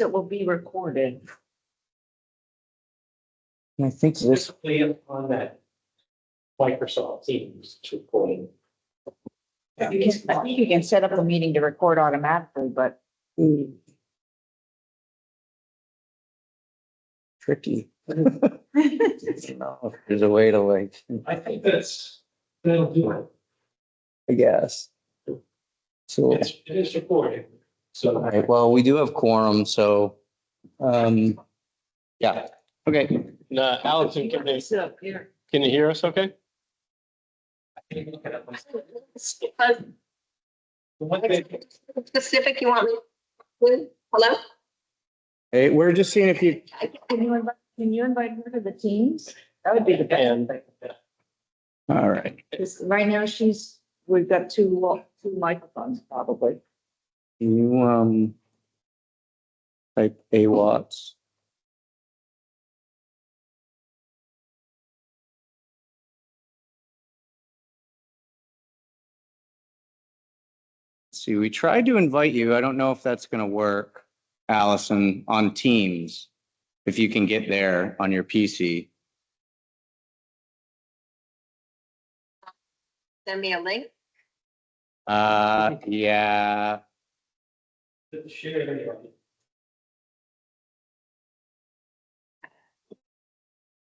It will be recorded. I think this, Specifically on that Microsoft Teams recording. I think you can set up a meeting to record automatically, but tricky. No, if there's a way to like, I think that'll do it. I guess. So, It is recording, so. all right, well, we do have quorum, so, yeah, okay. Allison, can you hear us okay? Specific you want me with? Hello? Hey, we're just seeing if you, can you invite her to the teams? That would be the best And- thing. all right, 'Cause right now we've got two microphones probably. can you, type A Watts? See, we tried to invite you. I don't know if that's gonna work, Allison, on Teams. If you can get there on your PC. Send me a link. Yeah, Share.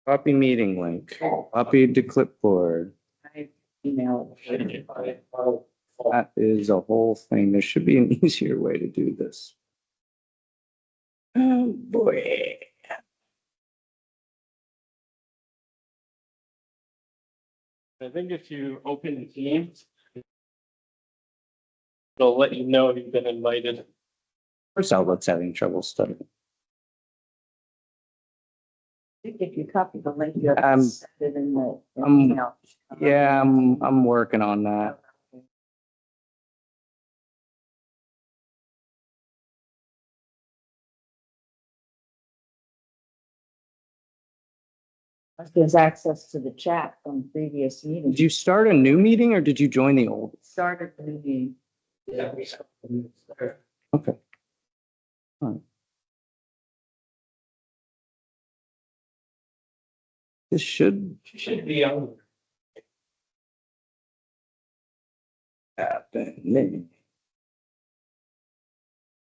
copy meeting link, copy to clipboard. I email. That is a whole thing. There should be an easier way to do this. Oh, boy. I think if you open the Teams, it'll let you know you've been invited. First Outlook's having trouble starting. If you copy the link, you have Um, to send it in the um, email. Yeah, I'm working on that. Gives access to the chat from previous meetings. Did you start a new meeting or did you join the old? Started the meeting. Yeah. Okay. All right. This should Should be on. happen.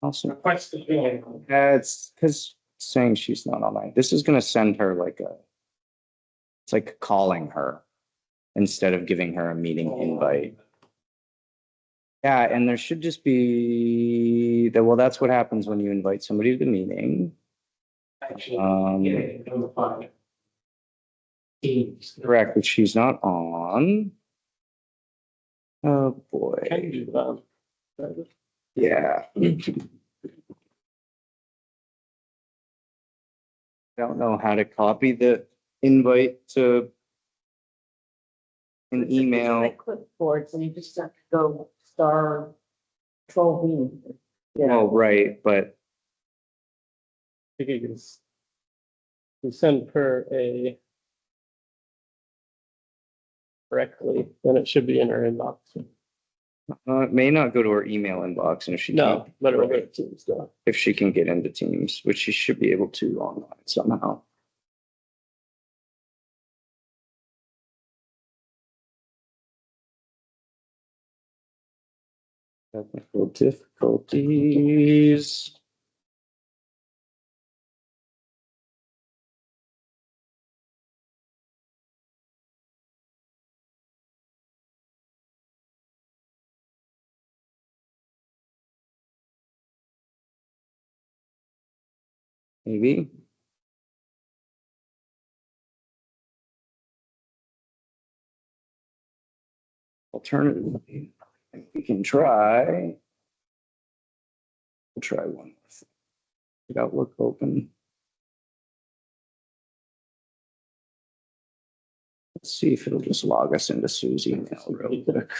Also, Request to join. it's because saying she's not online. This is gonna send her like it's like calling her instead of giving her a meeting invite. Yeah, and there should just be that. Well, that's what happens when you invite somebody to the meeting. Actually, yeah, notified. Teams. Correct, but she's not on. Oh, boy. Can do that. Yeah. Don't know how to copy the invite to an It's email. like clipboard, so you just have to go star control V. Oh, right, but I think you can send her a correctly, then it should be in her inbox. it may not go to her email inbox, and if she No, can, but it'll go to Teams though. if she can get into Teams, which she should be able to online somehow. Technical difficulties. Maybe. Alternatively, we can try. We'll try one more thing. Get Outlook open. Let's see if it'll just log us into Sue's email real quick.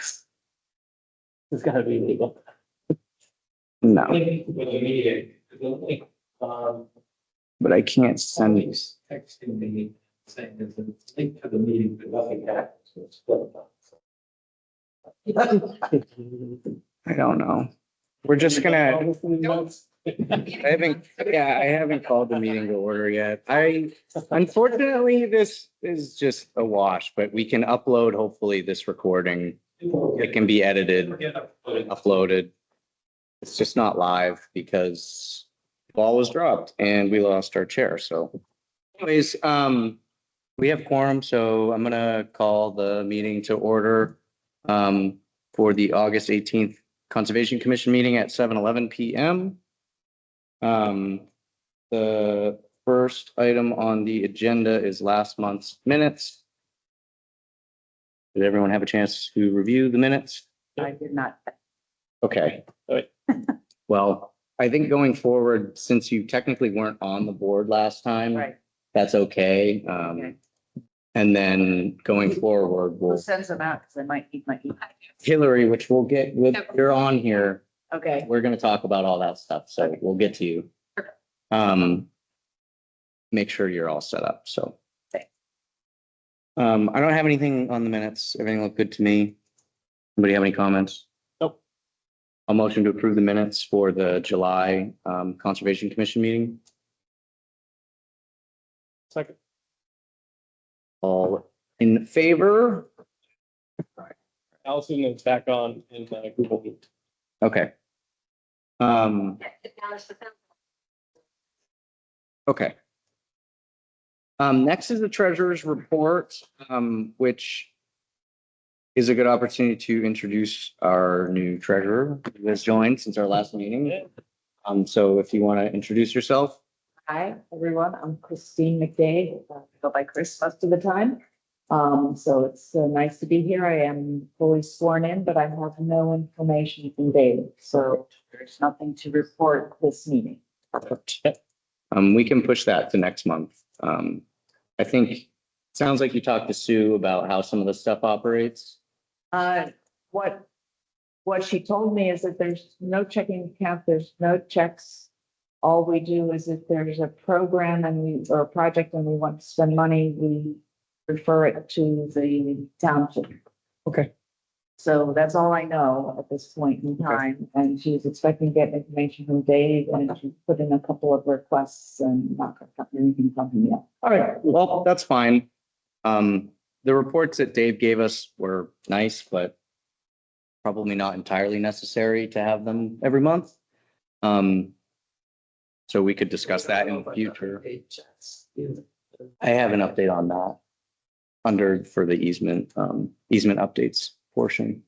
It's gotta be legal. No, Link with the meeting, the link, but I can't send. somebody's texting me saying there's a link to the meeting, but nothing happens. So it's still not. I don't know. We're just gonna, I haven't called the meeting to order yet. Unfortunately, this is just a wash, but we can upload hopefully this recording. It can be edited, uploaded. It's just not live because the ball was dropped and we lost our chair. So anyways, we have quorum, so I'm gonna call the meeting to order for the August 18th Conservation Commission meeting at 7:11 PM. The first item on the agenda is last month's minutes. Did everyone have a chance to review the minutes? I did not. Okay. Right. Well, I think going forward, since you technically weren't on the board last time, Right. that's okay. Okay. And then going forward, We'll we'll, send some out because I might need my email. Hillary, which we'll get, with you're on here, Okay. we're gonna talk about all that stuff, so we'll get to you. Make sure you're all set up, so. Okay. I don't have anything on the minutes. Everything looked good to me. Anybody have any comments? Nope. I'll motion to approve the minutes for the July Conservation Commission meeting. Second. All in favor? Allison is back on in Google Meet. Okay. Okay. Next is the treasurer's report, which is a good opportunity to introduce our new treasurer who has joined since our last meeting. So if you want to introduce yourself. Hi, everyone. I'm Christine McDade. I go by Chris most of the time. So it's nice to be here. I am fully sworn in, but I have no information from Dave. So there's nothing to report this meeting. We can push that to next month. I think, sounds like you talked to Sue about how some of the stuff operates. What she told me is that there's no checking account, there's no checks. All we do is if there's a program or a project and we want to spend money, we refer it to the township. Okay. So that's all I know at this point in time. And she's expecting to get information from Dave and she put in a couple of requests and not gotten anything from him yet. All right, well, that's fine. The reports that Dave gave us were nice, but probably not entirely necessary to have them every month. So we could discuss that in the future. I have an update on that under for the easement updates portion.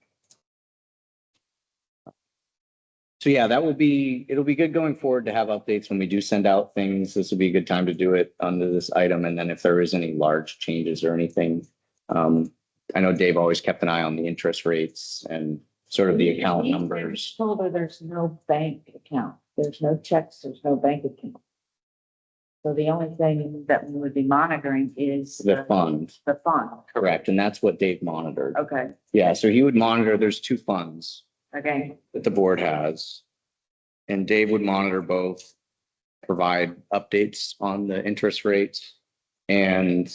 So yeah, it'll be good going forward to have updates when we do send out things. This would be a good time to do it under this item. And then if there is any large changes or anything, I know Dave always kept an eye on the interest rates and sort of the account numbers. Told her there's no bank account. There's no checks, there's no bank account. So the only thing that we would be monitoring is The fund, the fund. correct. And that's what Dave monitored. Okay, Yeah, so he would monitor, there's two funds okay, that the board has. And Dave would monitor both, provide updates on the interest rates and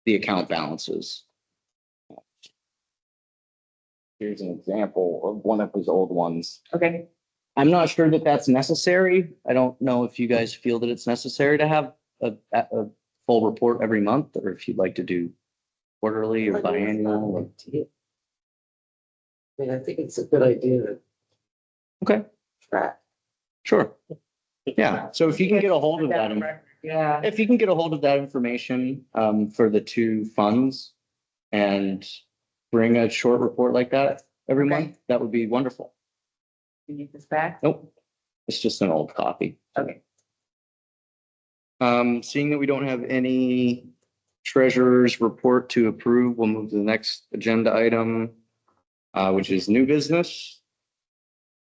the account balances. Here's an example of one of his old ones. okay. I'm not sure that that's necessary. I don't know if you guys feel that it's necessary to have a full report every month, or if you'd like to do quarterly or biannual. I mean, I think it's a good idea to Okay, track. sure. Yeah, so if you can get a hold of that, Yeah, if you can get a hold of that information for the two funds and bring a short report like that every Okay. month, that would be wonderful. you need this back? Nope, it's just an old copy. Okay. Seeing that we don't have any treasurer's report to approve, we'll move to the next agenda item, which is new business.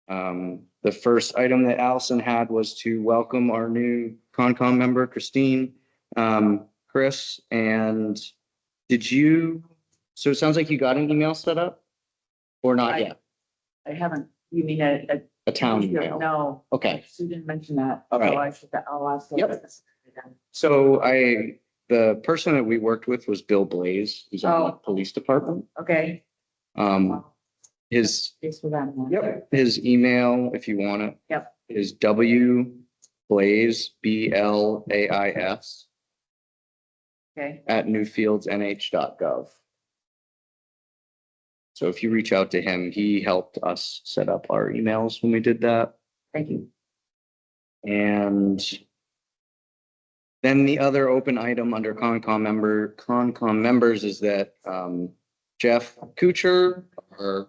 The first item that Allison had was to welcome our new Concom member, Christine, Chris, and so it sounds like you got an email set up? Or not yet? I haven't, you mean A town email? No. Okay. Sue didn't mention that. All right. So I'll ask. her. Yep. So the person that we worked with was Bill Blaze, who's on the Oh. police department. Okay. His, Thanks for that. yep, his email, if you want it. Yep. is W Blaze, BLAIS Okay, at newfieldsnh.gov. So if you reach out to him, he helped us set up our emails when we did that. thank you. And then the other open item under Concom members is that Jeff Kuchar, our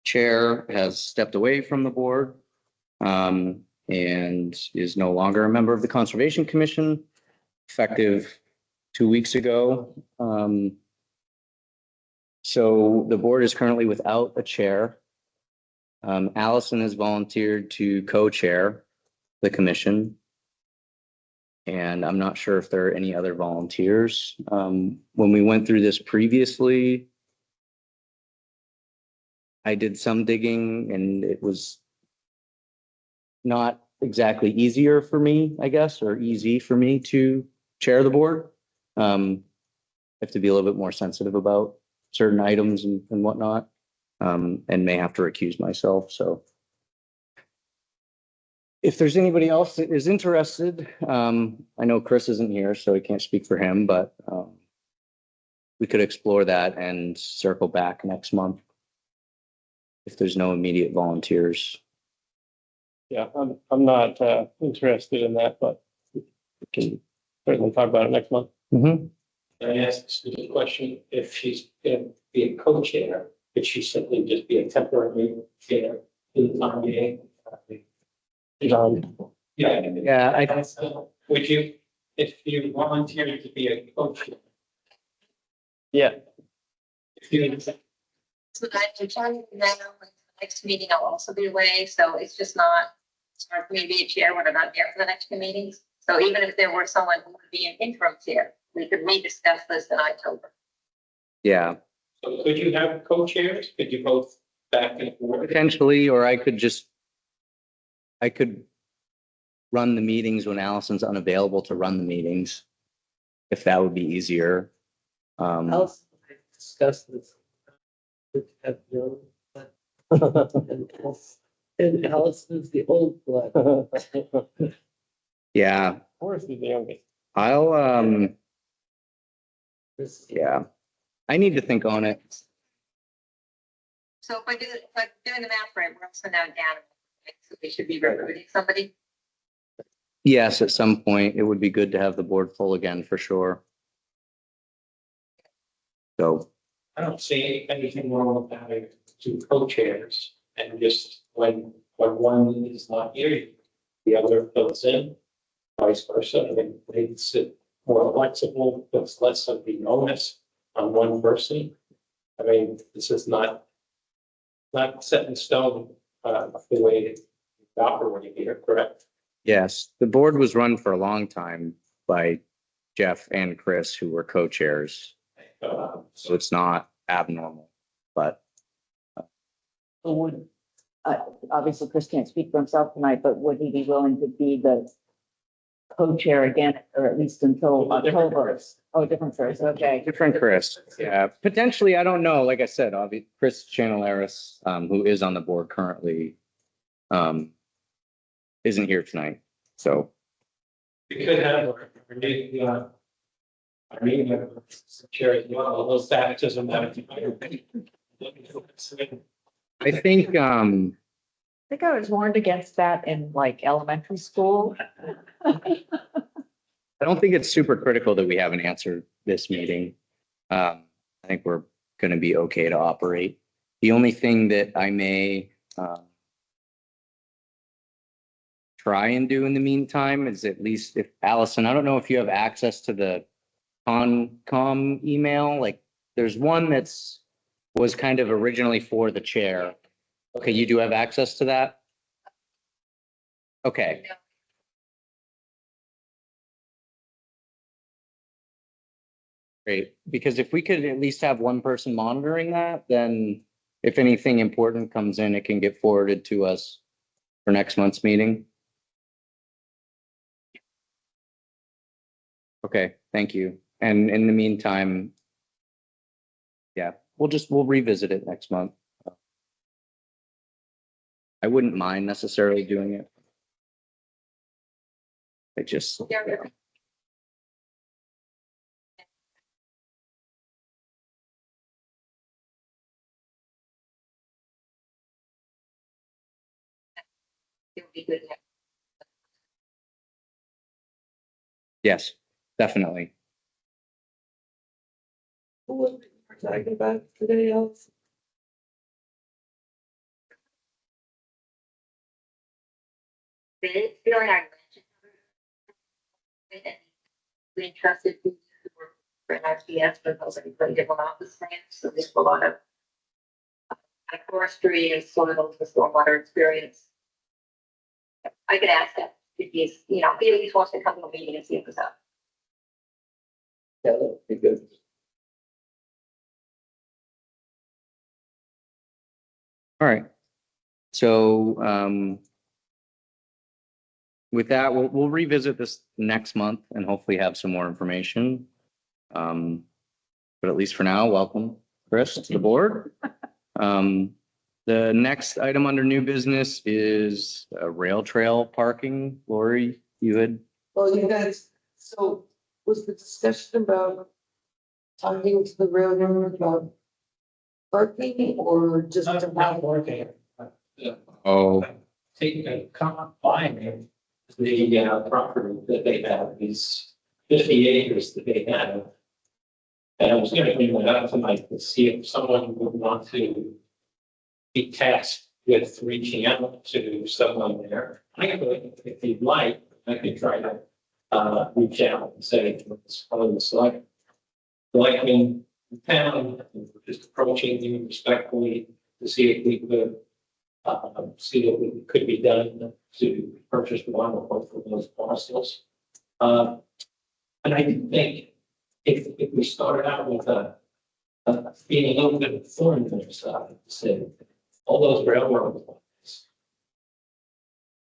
chair, has stepped away from the board and is no longer a member of the Conservation Commission, effective 2 weeks ago. So the board is currently without a chair. Allison has volunteered to co-chair the commission. And I'm not sure if there are any other volunteers. When we went through this previously, I did some digging and it was not exactly easier for me, I guess, or easy for me to chair the board. I have to be a little bit more sensitive about certain items and whatnot, and may have to recuse myself. So if there's anybody else that is interested, I know Chris isn't here, so he can't speak for him, but we could explore that and circle back next month if there's no immediate volunteers. Yeah, I'm not interested in that, but we can certainly talk about it next month. Mhm. I asked Susan a question, if she's gonna be a co-chair, could she simply just be a temporary chair in the time being? Yeah. Yeah, Would you, if you volunteered to be a co-chair, Yeah, if you, So I do trying now, like, the next meeting I'll also be away, so it's just not, it's hard for me to be a chair when I'm not there for the next two meetings. So even if there were someone who would be an interim chair, we could rediscuss this in October. yeah, so could you have co-chairs? Could you both back and forth? potentially, or I could run the meetings when Allison's unavailable to run the meetings, if that would be easier. Allison, I discussed this. Have known, and Allison is the old blood. Yeah, of course, he's the youngest. I'll, This- yeah, I need to think on it. So if I'm doing the math right, we're also now down, so we should be recruiting somebody. Yes, at some point, it would be good to have the board full again for sure. So, I don't see anything wrong with having two co-chairs and just when one is not here, the other fills in, vice versa. I mean, it's more flexible, puts less of the onus on one person. I mean, this is not set in stone, the way it's operating here, correct? yes, the board was run for a long time by Jeff and Chris, who were co-chairs. So it's not abnormal, but So would, obviously Chris can't speak for himself tonight, but would he be willing to be the co-chair again, or at least until Different October? Chris. Oh, different Chris, okay. different Chris. Yeah, potentially, I don't know. Like I said, Chris Chanelaris, who is on the board currently, isn't here tonight. So, We could have our meeting chair as well, although baptism. I think, I think I was warned against that in like elementary school. I don't think it's super critical that we have an answer this meeting. I think we're going to be okay to operate. The only thing that I may try and do in the meantime is, at least if Allison, I don't know if you have access to the Concom email, like there's one was kind of originally for the chair. Okay, you do have access to that? Okay. Great, because if we could at least have one person monitoring that, then if anything important comes in, it can get forwarded to us for next month's meeting. Okay, thank you. And in the meantime, yeah, we'll revisit it next month. I wouldn't mind necessarily doing it. I just, Yeah. It would be good. yes, definitely. Who was we talking about today, Allison? They feel like we entrusted to work for an RTS, but also for different office plans, so there's a lot of forestry and soil to stormwater experience. I could ask him if he's, he at least wants to come to a meeting and see if it's up. Yeah, that would be good. All right. So, with that, we'll revisit this next month and hopefully have some more information. But at least for now, welcome, Chris, to the board. The next item under new business is rail trail parking. Lori, you had, Well, you guys, so was the discussion about talking to the railroad about parking or just Not about? working. oh, Taking a buying the property that they have, these 50 acres that they have. And I was gonna bring that up tonight to see if someone would want to be tasked with reaching out to someone there. I could, if you'd like, I could try to reach out and say, it's on the select. Selecting the town, just approaching you respectfully to see if we could see what could be done to purchase one or both of those parcels. And I do think if we started out with being a little bit of a thorn in their side, say, all those railroad lines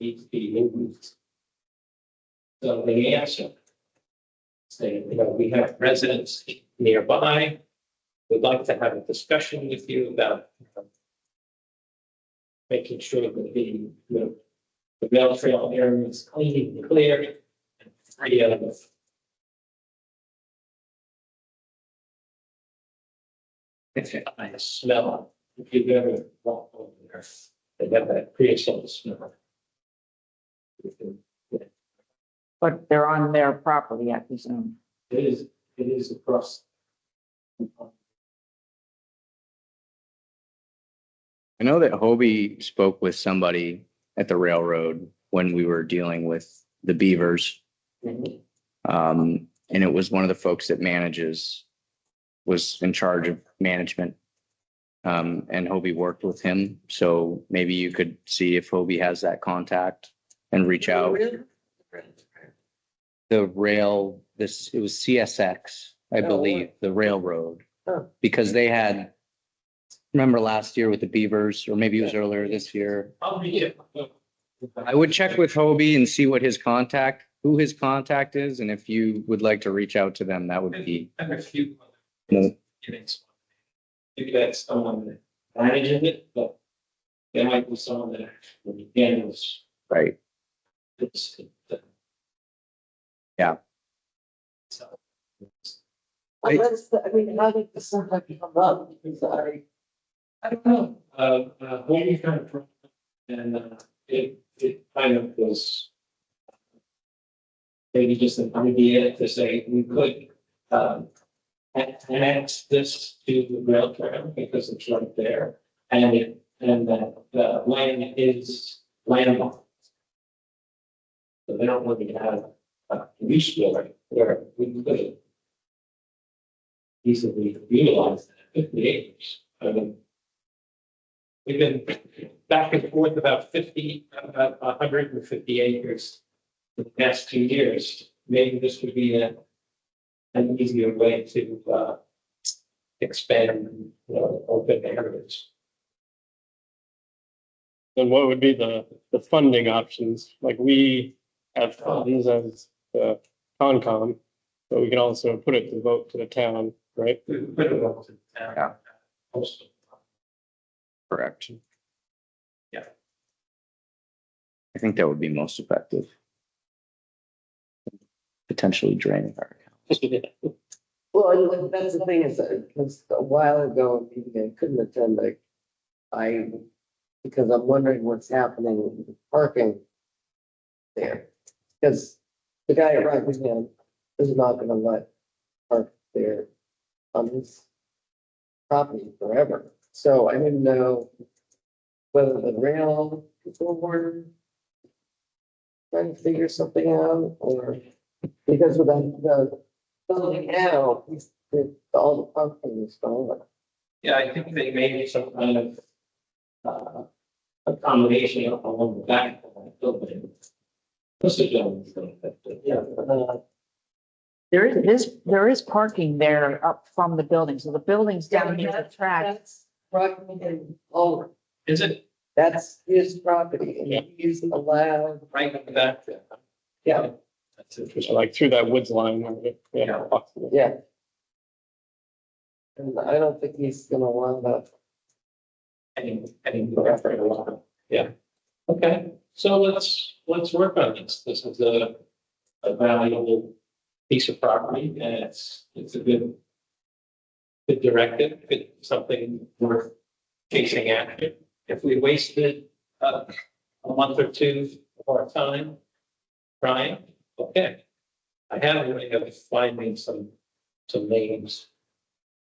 need to be moved. So the answer, say, we have residents nearby, we'd like to have a discussion with you about making sure that the rail trail area is clean and clear and free of I smell. If you've ever walked over there, they have that creosote smell. But they're on their property, I presume. It is across. I know that Hobie spoke with somebody at the railroad when we were dealing with the beavers. And it was one of the folks that was in charge of management. And Hobie worked with him. So maybe you could see if Hobie has that contact and reach out. The rail, it was CSX, I believe, the railroad. Oh. Because they had, remember last year with the beavers, or maybe it was earlier this year. I'll read it. I would check with Hobie and see what who his contact is, and if you would like to reach out to them, that would be. I have a few. No. Maybe that's someone that manages it, but there might be someone that actually handles. Right. It's. Yeah. So. Well, how did this something come up? Because I don't know, where you kind of, and, it kind of was. Maybe just an idea to say we could, annex this to the rail trail because it's right there. And that the land is landlocked. So they don't really have a use for it where we could easily utilize that 50 acres. I mean, we've been back and forth about 150 acres for the past 2 years. Maybe this would be an easier way to expand, open areas. And what would be the funding options? Like we have funds as the Concom, but we can also put it to vote to the town, right? Yeah. Also, Correct. Yeah. I think that would be most effective. potentially draining our account. Well, that's the thing is, because a while ago, maybe I couldn't attend, because I'm wondering what's happening with the parking there. Because the guy at Rockingham is not gonna let park there on his property forever. So I didn't know whether the rail people were trying to figure something out, or because of the building now, all the parking is gone. Yeah, I think they made some kind of accommodation along the back of that building. What's the gentleman's name? There is parking there up from the building, so the building's down near the track. That's Rockingham owner. Is it That's his property and he's allowed, right in the back there? yeah, That's interesting. Like through that woods line. Where it- Yeah. yeah. And I don't think he's gonna allow that. Any effort a lot. Yeah. Okay, so let's work on this. This is a valuable piece of property and it's a good directive, good, something worth chasing after. If we wasted a month or two of our time trying, okay. I have a way of finding some names.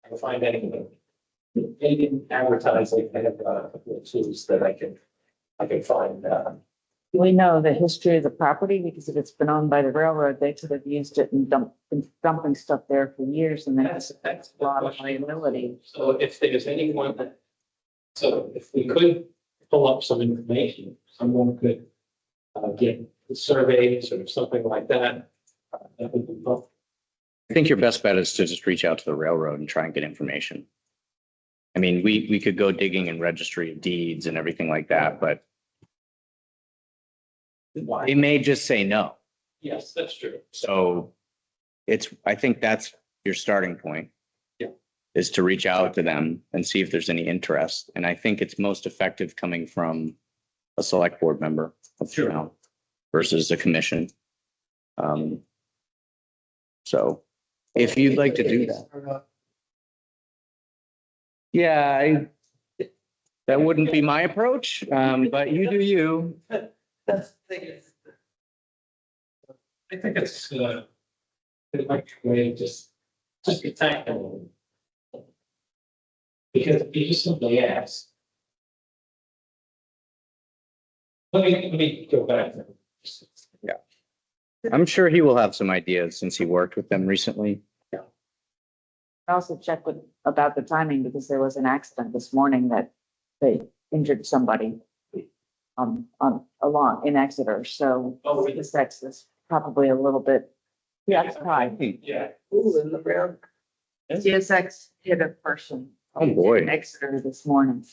I can find anything. In advertising, I have a couple of tools that I can find. We know the history of the property because if it's been owned by the railroad, they could have used it and been dumping stuff there for years and then That's a lot of liability. So if there's anyone that, so if we could pull up some information, someone could get the surveys or something like that. That would be helpful. I think your best bet is to just reach out to the railroad and try and get information. I mean, we could go digging in registry of deeds and everything like that, but they may just say no. Yes, that's true. So I think that's your starting point. Yeah. Is to reach out to them and see if there's any interest. And I think it's most effective coming from a select board member of the town versus a commission. So if you'd like to do that. Yeah, that wouldn't be my approach, but you do you. That's the thing is, I think it might be a way to just be tactful. Because if you just simply ask. Let me go back. I'm sure he will have some ideas since he worked with them recently. I also checked about the timing because there was an accident this morning that they injured somebody along in Exeter, so Oh, really? the sex is probably a little bit. Yeah. That's high. Yeah. ooh, in the ground. CSX hit a person. Oh, boy. In Exeter this morning.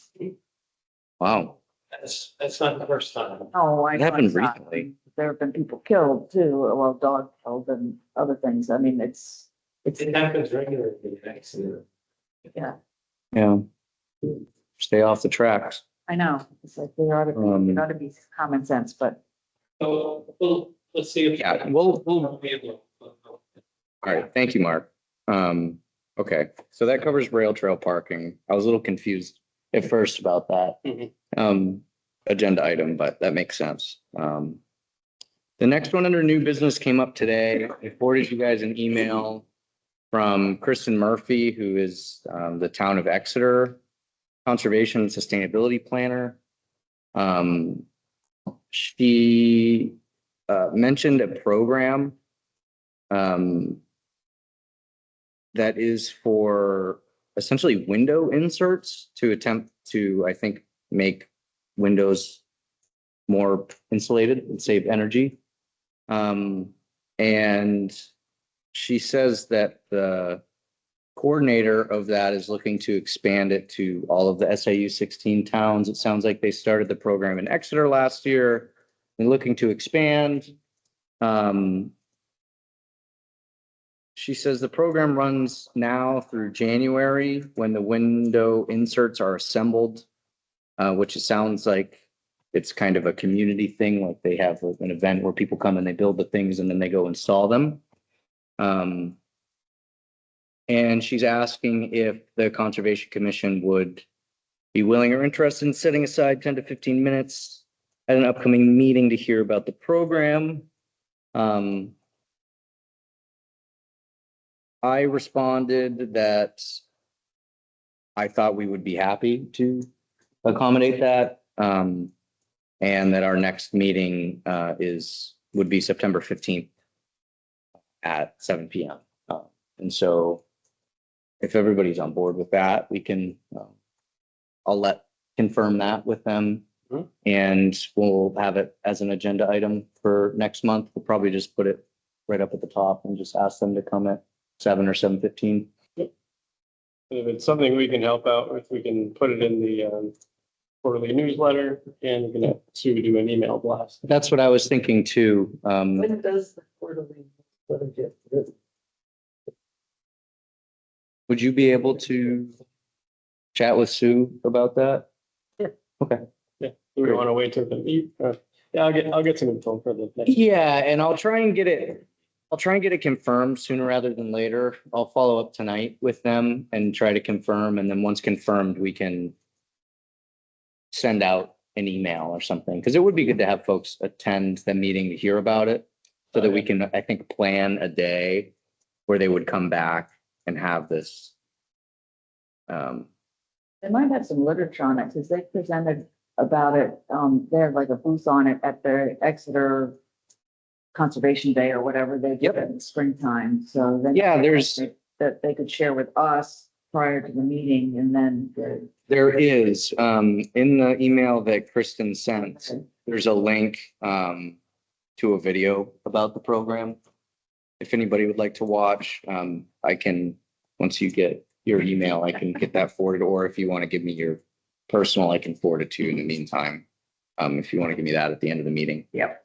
Wow. That's not the first time. Oh, It happened recently. There have been people killed too, well, dog killed and other things. I mean, it's, It happens regularly in accident. yeah, Yeah. Stay off the tracks. I know. It's like there ought to be common sense, but So, well, let's see if. Yeah, we'll All right, thank you, Mark. Okay, so that covers rail trail parking. I was a little confused at first about that. Agenda item, but that makes sense. The next one under new business came up today. I forwarded you guys an email from Kristen Murphy, who is the town of Exeter Conservation and Sustainability Planner. She mentioned a program that is for essentially window inserts to attempt to, I think, make windows more insulated and save energy. And she says that the coordinator of that is looking to expand it to all of the SAU 16 towns. It sounds like they started the program in Exeter last year and looking to expand. She says the program runs now through January when the window inserts are assembled, which it sounds like it's kind of a community thing, like they have an event where people come and they build the things and then they go install them. And she's asking if the Conservation Commission would be willing or interested in setting aside 10 to 15 minutes at an upcoming meeting to hear about the program. I responded that I thought we would be happy to accommodate that. And that our next meeting would be September 15th at 7 PM. And so if everybody's on board with that, we can, I'll confirm that with them. Mhm. And we'll have it as an agenda item for next month. We'll probably just put it right up at the top and just ask them to come at 7 or 7:15. If it's something we can help out with, we can put it in the quarterly newsletter and we can have Sue do an email blast. That's what I was thinking too. When does the quarterly letter get written? Would you be able to chat with Sue about that? Yeah. Okay. Yeah, do we want to wait till the meet? Yeah, I'll get some info for the next. Yeah, and I'll try and get it confirmed sooner rather than later. I'll follow up tonight with them and try to confirm, and then once confirmed, we can send out an email or something, because it would be good to have folks attend the meeting to hear about it, so that we can, I think, plan a day where they would come back and have this. They might have some literature on it, because they presented about it, they have like a booth on it at the Exeter Conservation Day or whatever they do in the springtime, so then. Yeah, there's, That they could share with us prior to the meeting, and then there is, in the email that Kristen sent, there's a link, to a video about the program. If anybody would like to watch, I can, once you get your email, I can get that forwarded, or if you want to give me your personal, I can forward it to you in the meantime. If you want to give me that at the end of the meeting. Yep.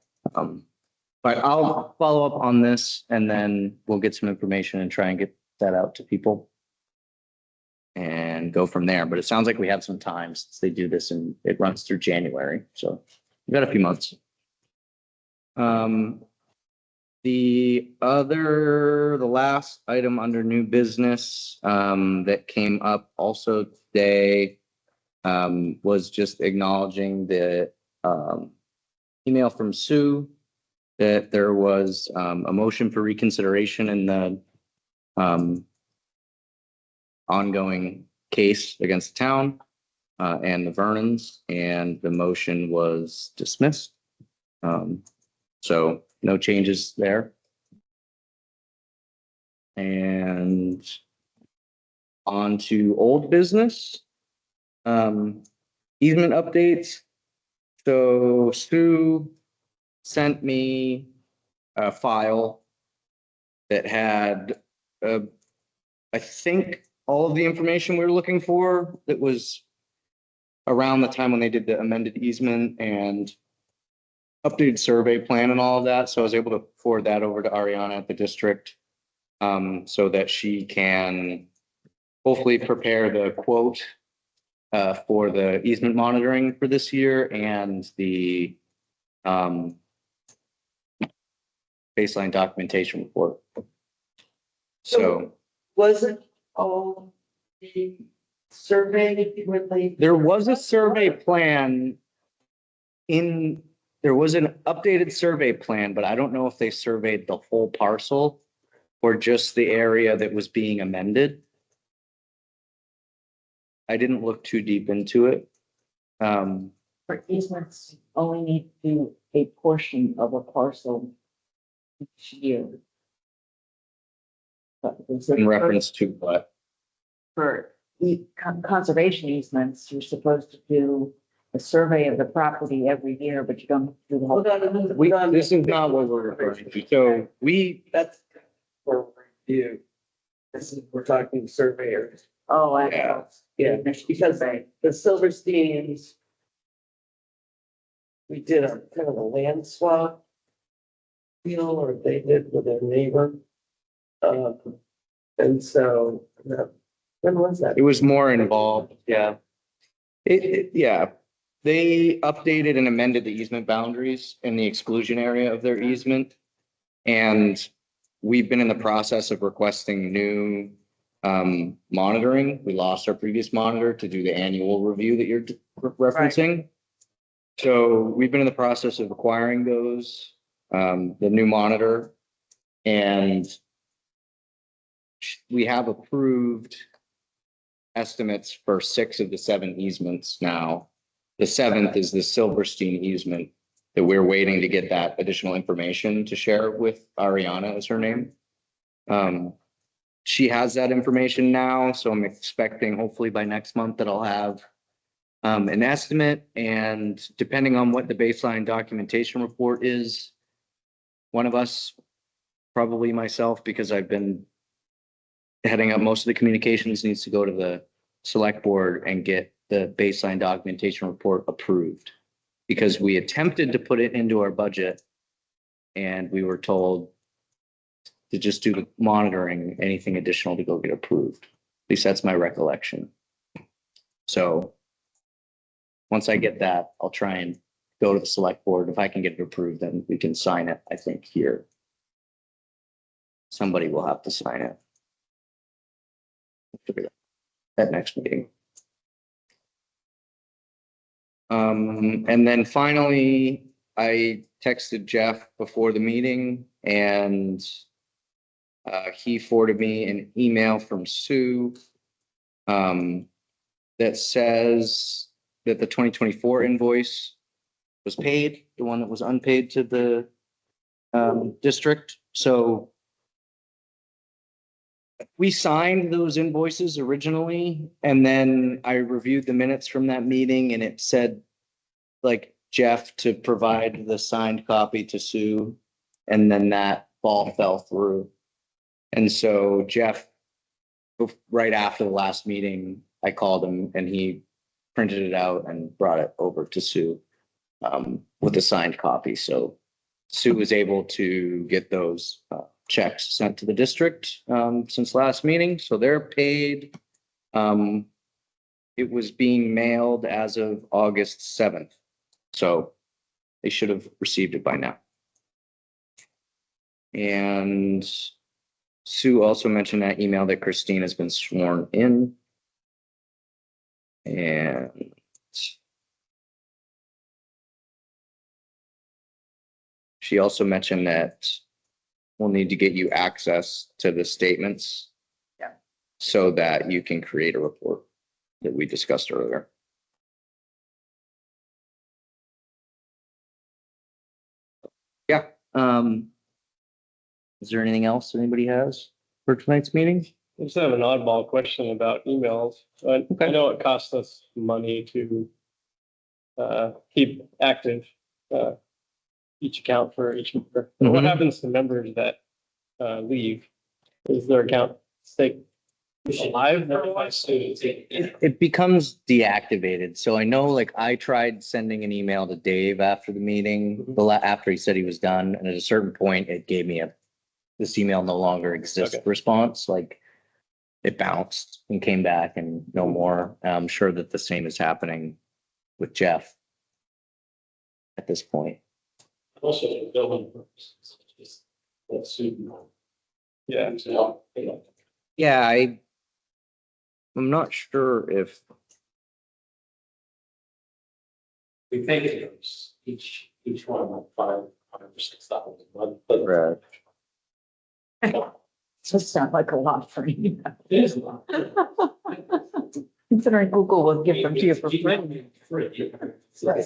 But I'll follow up on this and then we'll get some information and try and get that out to people. And go from there. But it sounds like we have some time since they do this and it runs through January. So we've got a few months. The last item under new business that came up also today was just acknowledging the email from Sue that there was a motion for reconsideration in the ongoing case against the town and the Vernons, and the motion was dismissed. So no changes there. And on to old business. Easement updates. So Sue sent me a file that had, I think, all of the information we were looking for. That was around the time when they did the amended easement and updated survey plan and all of that. So I was able to forward that over to Ariana at the district, so that she can hopefully prepare the quote for the easement monitoring for this year and the baseline documentation report. So Wasn't all the survey when they? there was a survey plan there was an updated survey plan, but I don't know if they surveyed the whole parcel or just the area that was being amended. I didn't look too deep into it. for easements, only need to do a portion of a parcel each year. But In reference to what? For conservation easements, you're supposed to do a survey of the property every year, but you don't have to do the whole. This is not what we're referring to. So That's for review. This is, we're talking surveyors. Oh, I Yeah. know. Yeah, because the Silversteins, we did a kind of a land swap deal, or they did with their neighbor. And so, when was that? it was more involved, yeah. Yeah. They updated and amended the easement boundaries in the exclusion area of their easement. And we've been in the process of requesting new monitoring. We lost our previous monitor to do the annual review that you're referencing. So we've been in the process of acquiring those, the new monitor. And we have approved estimates for 6 of the 7 easements now. The 7th is the Silverstein easement that we're waiting to get that additional information to share with Ariana is her name. She has that information now, so I'm expecting hopefully by next month that I'll have an estimate, and depending on what the baseline documentation report is, one of us, probably myself, because I've been heading up most of the communications, needs to go to the select board and get the baseline documentation report approved. Because we attempted to put it into our budget and we were told to just do the monitoring, anything additional to go get approved. At least that's my recollection. So once I get that, I'll try and go to the select board. If I can get it approved, then we can sign it, I think, here. Somebody will have to sign it. At next meeting. And then finally, I texted Jeff before the meeting and he forwarded me an email from Sue that says that the 2024 invoice was paid, the one that was unpaid to the district. So we signed those invoices originally, and then I reviewed the minutes from that meeting and it said like Jeff to provide the signed copy to Sue, and then that ball fell through. And so Jeff, right after the last meeting, I called him and he printed it out and brought it over to Sue with a signed copy. So Sue was able to get those checks sent to the district since last meeting. So they're paid. It was being mailed as of August 7th. So they should have received it by now. And Sue also mentioned that email that Christine has been sworn in. And she also mentioned that we'll need to get you access to the statements. Yeah. So that you can create a report that we discussed earlier. Yeah. Is there anything else anybody has for tonight's meeting? I just have an oddball question about emails. I know it costs us money to keep active each account for each member. But what Mhm. happens to members that leave? Is their account stay alive? It becomes deactivated. So I know, like, I tried sending an email to Dave after the meeting, after he said he was done, and at a certain point, it gave me this email no longer exists Okay. response. Like, it bounced and came back and no more. I'm sure that the same is happening with Jeff at this point. Also, for building purposes, just let's see. Yeah. So, you know, Yeah, I'm not sure if, we think it was each one like five or $6 a month, but right. Does sound like a lot for you, it is a lot. considering Google will give them to you for free. Free. Right.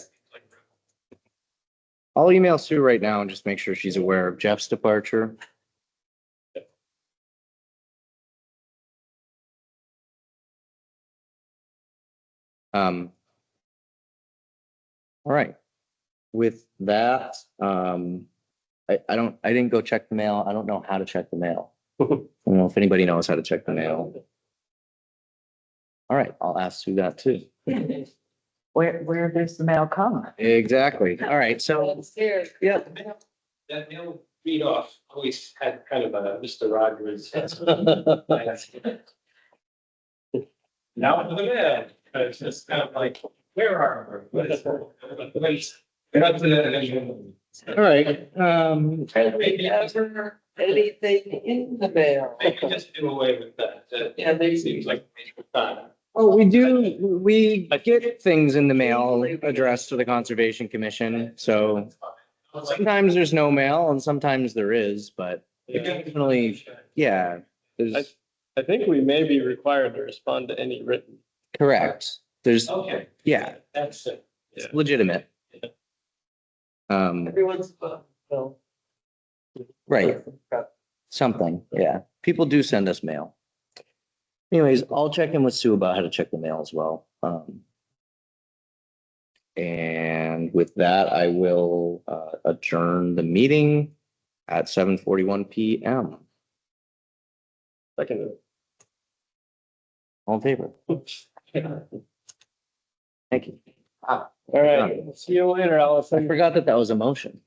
I'll email Sue right now and just make sure she's aware of Jeff's departure. All right. With that, I didn't go check the mail. I don't know how to check the mail. I don't know if anybody knows how to check the mail. All right, I'll ask Sue that too. Where does the mail come? Exactly. All right, so, yeah. That mail read off always had kind of a Mr. Rogers. Now look at that. It's just kind of like, where are we? We're not to that. All right, Maybe ever anything in the mail. Maybe just do away with that. Yeah, they- Seems like a waste of time. Oh, we get things in the mail addressed to the Conservation Commission, so sometimes there's no mail and sometimes there is, but definitely, yeah, there's, I think we may be required to respond to any written. correct. There's, Okay. yeah, That's it. it's legitimate. Everyone's fun, so. Right, something, yeah. People do send us mail. Anyways, I'll check in with Sue about how to check the mail as well. And with that, I will adjourn the meeting at 7:41 PM. Second. All in favor? Thank you. All right, see you later, I Allison. forgot that was a motion.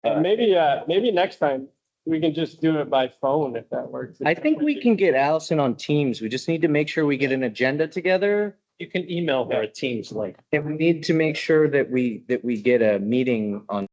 And maybe next time we can just do it by phone if that works. I think we can get Allison on Teams. We just need to make sure we get an agenda together. You can email her a Teams link. And we need to make sure that we get a meeting on